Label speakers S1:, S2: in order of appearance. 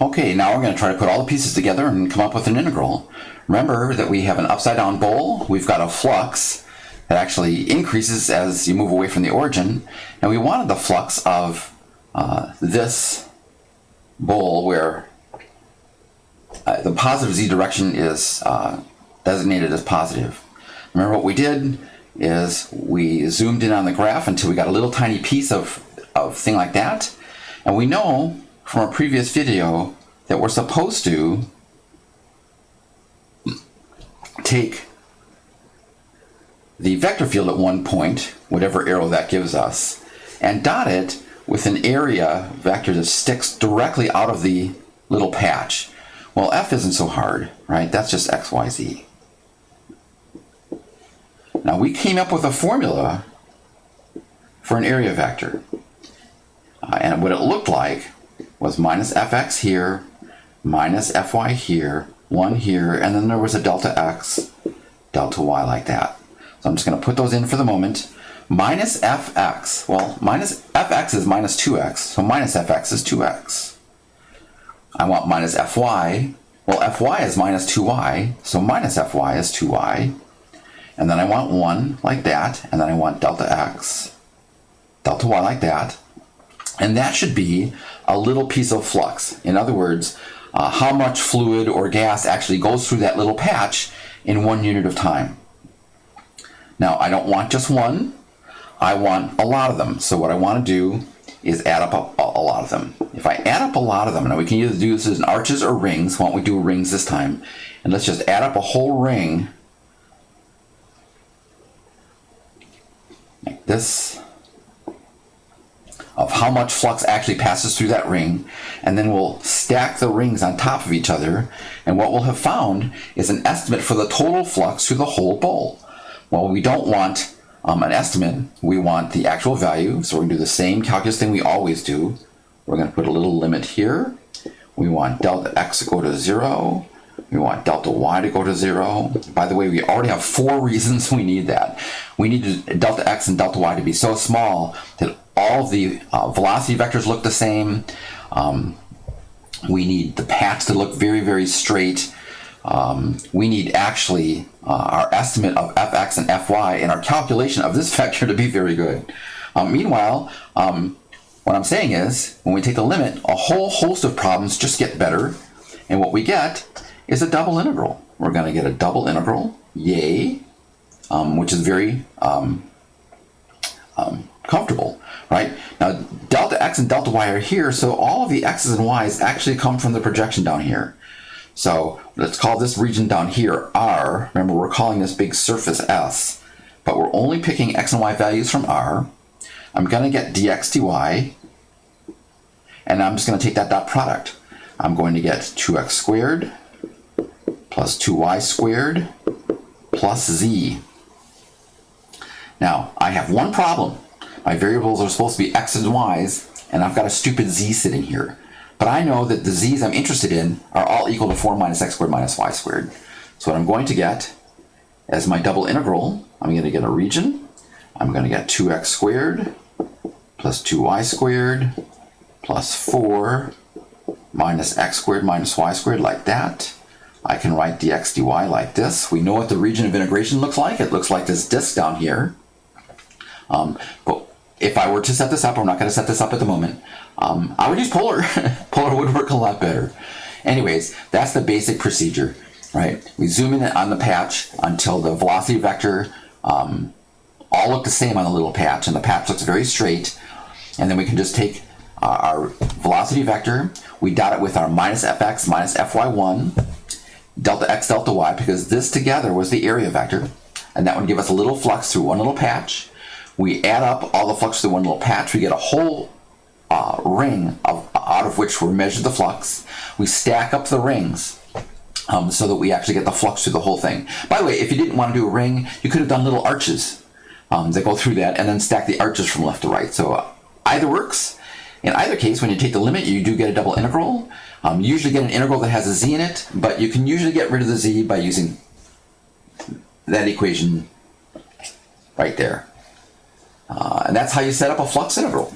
S1: Okay, now we're going to try to put all the pieces together and come up with an integral. Remember that we have an upside down bowl. We've got a flux that actually increases as you move away from the origin. And we wanted the flux of this bowl where the positive z direction is designated as positive. Remember what we did is we zoomed in on the graph until we got a little tiny piece of thing like that. And we know from our previous video that we're supposed to take the vector field at one point, whatever arrow that gives us, and dot it with an area vector that sticks directly out of the little patch. Well, f isn't so hard, right? That's just x, y, z. Now we came up with a formula for an area vector. And what it looked like was minus fx here, minus fy here, 1 here, and then there was a delta x, delta y like that. So I'm just going to put those in for the moment. Minus fx, well, minus fx is minus 2x, so minus fx is 2x. I want minus fy, well, fy is minus 2y, so minus fy is 2y. And then I want 1 like that, and then I want delta x, delta y like that. And that should be a little piece of flux. In other words, how much fluid or gas actually goes through that little patch in 1 unit of time. Now, I don't want just one. I want a lot of them. So what I want to do is add up a lot of them. If I add up a lot of them, now we can either do this in arches or rings. Why don't we do rings this time? And let's just add up a whole ring like this, of how much flux actually passes through that ring, and then we'll stack the rings on top of each other, and what we'll have found is an estimate for the total flux through the whole bowl. Well, we don't want an estimate, we want the actual value, so we're going to do the same calculus thing we always do. We're going to put a little limit here. We want delta x to go to 0. We want delta y to go to 0. By the way, we already have 4 reasons we need that. We need delta x and delta y to be so small that all of the velocity vectors look the same. We need the patch to look very, very straight. We need actually our estimate of fx and fy and our calculation of this vector to be very good. Meanwhile, what I'm saying is, when we take the limit, a whole host of problems just get better. And what we get is a double integral. We're going to get a double integral, yay, which is very comfortable, right? Now, delta x and delta y are here, so all of the x's and y's actually come from the projection down here. So let's call this region down here R. Remember, we're calling this big surface S, but we're only picking x and y values from R. I'm going to get dx dy, and I'm just going to take that dot product. I'm going to get 2x squared plus 2y squared plus z. Now, I have one problem. My variables are supposed to be x and y's, and I've got a stupid z sitting here. But I know that the z's I'm interested in are all equal to 4 minus x squared minus y squared. So what I'm going to get as my double integral, I'm going to get a region. I'm going to get 2x squared plus 2y squared plus 4 minus x squared minus y squared like that. I can write dx dy like this. We know what the region of integration looks like. It looks like this disk down here. But if I were to set this up, I'm not going to set this up at the moment, I would use polar. Polar would work a lot better. Anyways, that's the basic procedure, right? We zoom in on the patch until the velocity vector all look the same on the little patch, and the patch looks very straight. And then we can just take our velocity vector, we dot it with our minus fx minus fy1, delta x delta y, because this together was the area vector, and that would give us a little flux through one little patch. We add up all the flux through one little patch, we get a whole ring out of which we measure the flux. We stack up the rings so that we actually get the flux through the whole thing. By the way, if you didn't want to do a ring, you could have done little arches that go through that and then stack the arches from left to right. So either works. In either case, when you take the limit, you do get a double integral. You usually get an integral that has a z in it, but you can usually get rid of the z by using that equation right there. And that's how you set up a flux integral.